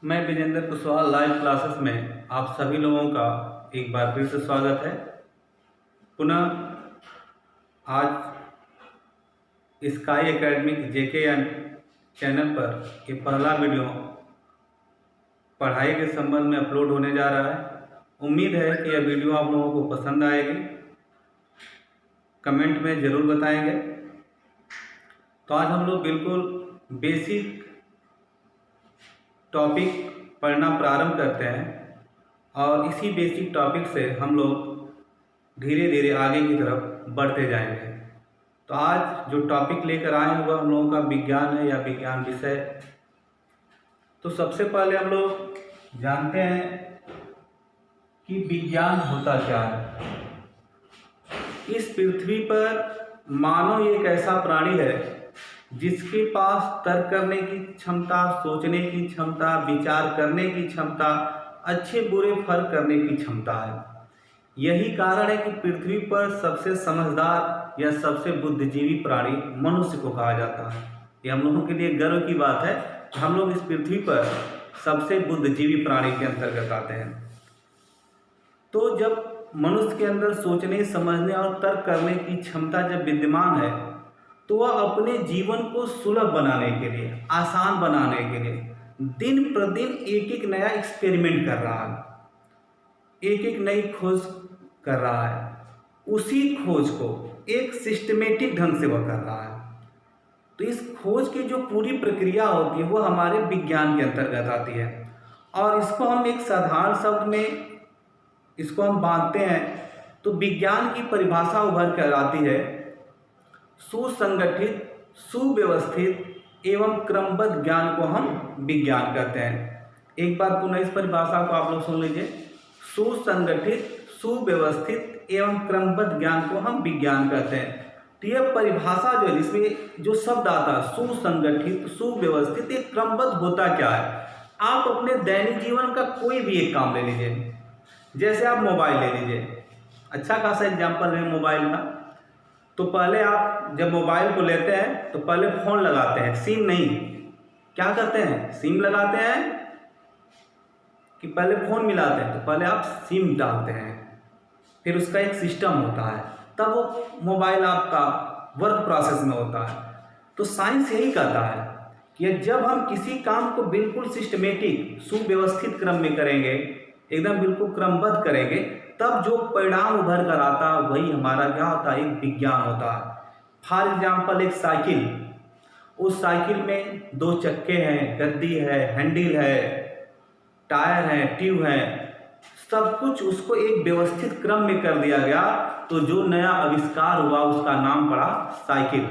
मैं Vijendra Kushwaha live classes में आप सभी लोगों का एक बार फिर से स्वागत है। पुनः आज स्काई एकेडमिक JKN चैनल पर ये पहला वीडियो पढ़ाई के संबंध में अपलोड होने जा रहा है। उम्मीद है कि यह वीडियो आप लोगों को पसंद आएगी। कमेंट में ज़रूर बताएंगे। तो आज हम लोग बिल्कुल बेसिक टॉपिक पढ़ना प्रारंभ करते हैं और इसी बेसिक टॉपिक से हम लोग धीरे धीरे आगे की तरफ बढ़ते जाएंगे। तो आज जो टॉपिक लेकर आए हैं वह हम लोगों का विज्ञान है या विज्ञान विषय। तो सबसे पहले हम लोग जानते हैं कि विज्ञान होता क्या है। इस पृथ्वी पर मानव एक ऐसा प्राणी है जिसके पास तर्क करने की क्षमता, सोचने की क्षमता, विचार करने की क्षमता, अच्छे बुरे फर्क करने की क्षमता है। यही कारण है कि पृथ्वी पर सबसे समझदार या सबसे बुद्धिजीवी प्राणी मनुष्य को कहा जाता है। ये हम लोगों के लिए गर्व की बात है कि हम लोग इस पृथ्वी पर सबसे बुद्धिजीवी प्राणी के अंतर्गत आते हैं। तो जब मनुष्य के अंदर सोचने, समझने और तर्क करने की क्षमता जब विद्यमान है तो वह अपने जीवन को सुलभ बनाने के लिए, आसान बनाने के लिए दिन प्रतिदिन एक एक नया एक्सपेरिमेंट कर रहा है, एक एक नई खोज कर रहा है। उसी खोज को एक सिस्टमेटिक ढंग से वह कर रहा है। तो इस खोज की जो पूरी प्रक्रिया होती है वह हमारे विज्ञान के अंतर्गत आती है और इसको हम एक साधारण शब्द में इसको हम बांधते हैं तो विज्ञान की परिभाषा उभर कर आती है सुसंगठित, सुव्यवस्थित एवं क्रमबद्ध ज्ञान को हम विज्ञान कहते हैं। एक बार पुनः इस परिभाषा को आप लोग सुन लीजिए। सुसंगठित, सुव्यवस्थित एवं क्रमबद्ध ज्ञान को हम विज्ञान कहते हैं। तो यह परिभाषा जो है, इसमें जो शब्द आता है सुसंगठित, सुव्यवस्थित, एक क्रमबद्ध होता क्या है। आप अपने दैनिक जीवन का कोई भी एक काम ले लीजिए, जैसे आप मोबाइल ले लीजिए। अच्छा खासा एग्जाम्पल है मोबाइल का। तो पहले आप जब मोबाइल को लेते हैं तो पहले फ़ोन लगाते हैं, सिम नहीं। क्या करते हैं? सिम लगाते हैं कि पहले फ़ोन मिलाते हैं। तो पहले आप सिम डालते हैं, फिर उसका एक सिस्टम होता है, तब वो मोबाइल आपका वर्क प्रोसेस में होता है। तो साइंस यही कहता है कि जब हम किसी काम को बिल्कुल सिस्टमेटिक, सुव्यवस्थित क्रम में करेंगे, एकदम बिल्कुल क्रमबद्ध करेंगे, तब जो परिणाम उभर कर आता है वही हमारा क्या होता है? एक विज्ञान होता है। फॉर एग्जाम्पल एक साइकिल, उस साइकिल में दो चक्के हैं, गद्दी है, हैंडल है, टायर है, ट्यूब है, सब कुछ उसको एक व्यवस्थित क्रम में कर दिया गया। तो जो नया आविष्कार हुआ उसका नाम पड़ा साइकिल।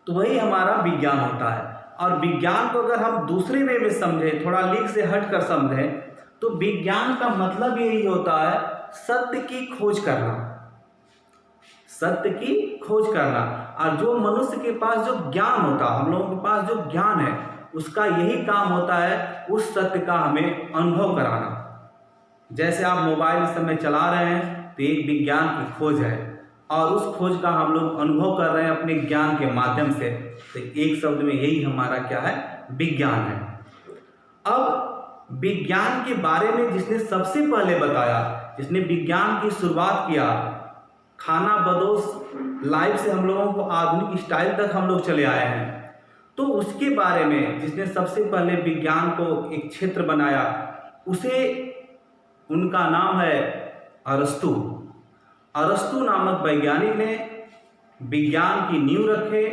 तो वही हमारा विज्ञान होता है। और विज्ञान को अगर हम दूसरे वे में समझें, थोड़ा लीक से हट कर समझें, तो विज्ञान का मतलब यही होता है सत्य की खोज करना, सत्य की खोज करना। और जो मनुष्य के पास जो ज्ञान होता है, हम लोगों के पास जो ज्ञान है, उसका यही काम होता है उस सत्य का हमें अनुभव कराना। जैसे आप मोबाइल इस समय चला रहे हैं तो एक विज्ञान की खोज है और उस खोज का हम लोग अनुभव कर रहे हैं अपने ज्ञान के माध्यम से। तो एक शब्द में यही हमारा क्या है? विज्ञान है। अब विज्ञान के बारे में जिसने सबसे पहले बताया, जिसने विज्ञान की शुरुआत किया, खाना बदोश लाइफ से हम लोगों को आधुनिक स्टाइल तक हम लोग चले आए हैं, तो उसके बारे में जिसने सबसे पहले विज्ञान को एक क्षेत्र बनाया, उनका नाम है अरस्तु। अरस्तु नामक वैज्ञानिक ने विज्ञान की नींव रखे।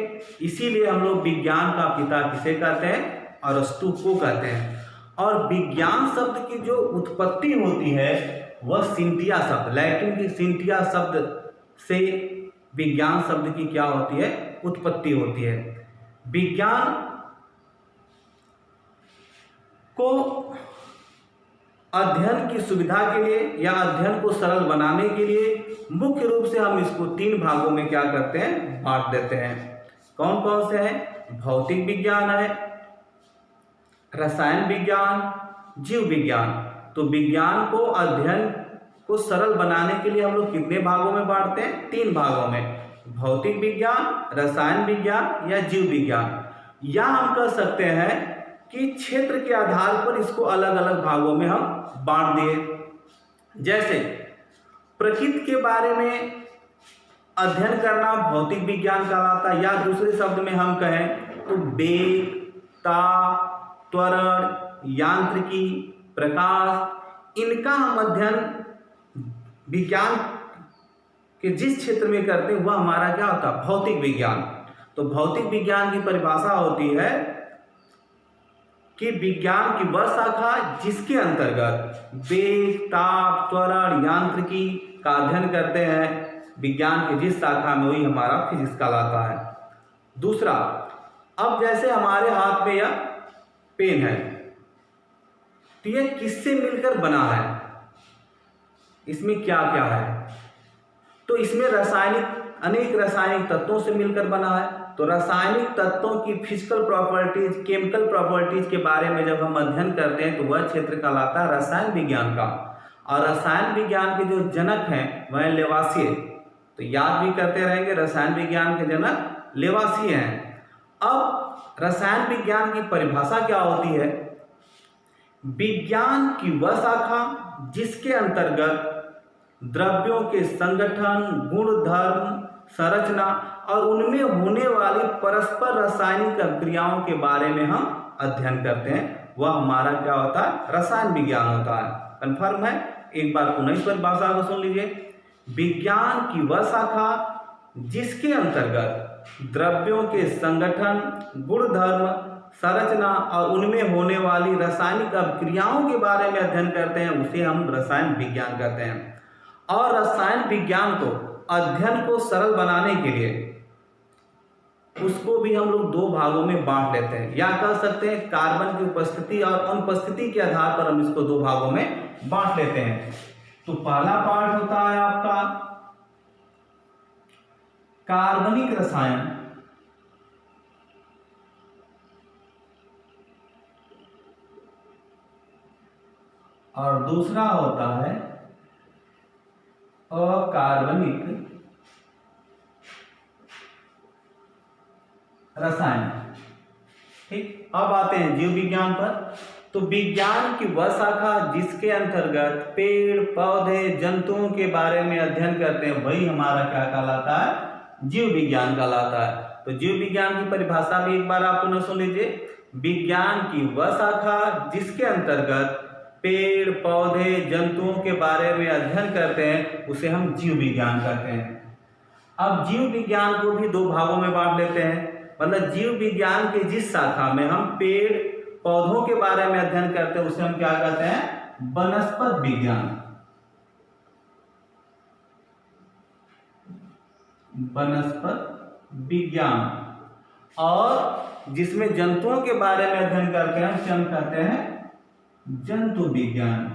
इसीलिए हम लोग विज्ञान का पिता किसे कहते हैं? अरस्तु को कहते हैं। और विज्ञान शब्द की जो उत्पत्ति होती है वह सिंथिया शब्द, लैटिन की सिंथिया शब्द से विज्ञान शब्द की क्या होती है? उत्पत्ति होती है। विज्ञान को अध्ययन की सुविधा के लिए या अध्ययन को सरल बनाने के लिए मुख्य रूप से हम इसको तीन भागों में क्या करते हैं? बांट देते हैं। कौन कौन से हैं? भौतिक विज्ञान है, रसायन विज्ञान, जीव विज्ञान। तो विज्ञान को, अध्ययन को सरल बनाने के लिए हम लोग कितने भागों में बांटते हैं? तीन भागों में। भौतिक विज्ञान, रसायन विज्ञान या जीव विज्ञान। या हम कह सकते हैं कि क्षेत्र के आधार पर इसको अलग अलग भागों में हम बांट दिए। जैसे प्रकृति के बारे में अध्ययन करना भौतिक विज्ञान कहलाता है, या दूसरे शब्द में हम कहें तो वेग, ताप, त्वरण, यांत्रिकी, प्रकाश, इनका हम अध्ययन विज्ञान के जिस क्षेत्र में करते हैं वह हमारा क्या होता है, भौतिक विज्ञान। तो भौतिक विज्ञान की परिभाषा होती है कि विज्ञान की वह शाखा जिसके अंतर्गत वेग, ताप, त्वरण, यांत्रिकी का अध्ययन करते हैं। विज्ञान के जिस शाखा में, वही हमारा फिजिक्स कहलाता है। दूसरा, अब जैसे हमारे हाथ में यह पेन है, तो यह किससे मिलकर बना है, इसमें क्या क्या है, तो इसमें अनेक रासायनिक तत्वों से मिलकर बना है। तो रासायनिक तत्वों की फिजिकल प्रॉपर्टीज, केमिकल प्रॉपर्टीज के बारे में जब हम अध्ययन करते हैं तो वह क्षेत्र कहलाता है रसायन विज्ञान का। और रसायन विज्ञान के जो जनक हैं वह लेवासिए, तो याद भी करते रहेंगे, रसायन विज्ञान के जनक लेवासिए हैं। अब रसायन विज्ञान की परिभाषा क्या होती है, विज्ञान की वह शाखा जिसके अंतर्गत द्रव्यों के संगठन, गुण, धर्म, संरचना और उनमें होने वाली परस्पर रासायनिक क्रियाओं के बारे में हम अध्ययन करते हैं, वह हमारा क्या होता है, रसायन विज्ञान होता है। कन्फर्म है? एक बार पुनः इस परिभाषा को सुन लीजिए। विज्ञान की वह शाखा जिसके अंतर्गत द्रव्यों के संगठन, गुण, धर्म, संरचना और उनमें होने वाली रासायनिक क्रियाओं के बारे में अध्ययन करते हैं, उसे हम रसायन विज्ञान कहते हैं। और रसायन विज्ञान को, अध्ययन को सरल बनाने के लिए उसको भी हम लोग दो भागों में बांट लेते हैं, या कह सकते हैं कार्बन की उपस्थिति और अनुपस्थिति के आधार पर हम इसको दो भागों में बांट लेते हैं। तो पहला पार्ट होता है आपका कार्बनिक रसायन, और दूसरा होता है अकार्बनिक रसायन। ठीक, अब आते हैं जीव विज्ञान पर। तो विज्ञान की वह शाखा जिसके अंतर्गत पेड़, पौधे, जंतुओं के बारे में अध्ययन करते हैं, वही हमारा क्या कहलाता है, जीव विज्ञान कहलाता है। तो जीव विज्ञान की परिभाषा भी एक बार आप पुनः सुन लीजिए। विज्ञान की वह शाखा जिसके अंतर्गत पेड़, पौधे, जंतुओं के बारे में अध्ययन करते हैं, उसे हम जीव विज्ञान कहते हैं। अब जीव विज्ञान को भी दो भागों में बांट लेते हैं, मतलब जीव विज्ञान के जिस शाखा में हम पेड़, पौधों के बारे में अध्ययन करते हैं, उसे हम क्या कहते हैं, वनस्पति विज्ञान। वनस्पति विज्ञान। और जिसमें जंतुओं के बारे में अध्ययन करते हैं, उसे हम कहते हैं जंतु विज्ञान।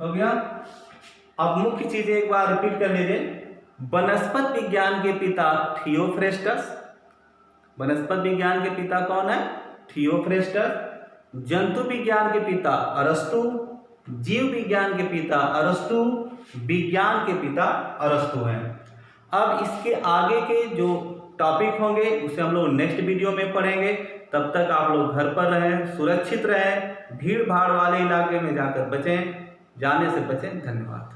हो गया। अब मुख्य चीजें एक बार रिपीट कर लीजिए। वनस्पति विज्ञान के पिता थियोफ्रेस्टस। वनस्पति विज्ञान के पिता कौन है, थियोफ्रेस्टस। जंतु विज्ञान के पिता अरस्तु। जीव विज्ञान के पिता अरस्तु। विज्ञान के पिता अरस्तु हैं। अब इसके आगे के जो टॉपिक होंगे उसे हम लोग नेक्स्ट वीडियो में पढ़ेंगे। तब तक आप लोग घर पर रहें, सुरक्षित रहें, भीड़ भाड़ वाले इलाके में जाकर बचें, जाने से बचें। धन्यवाद।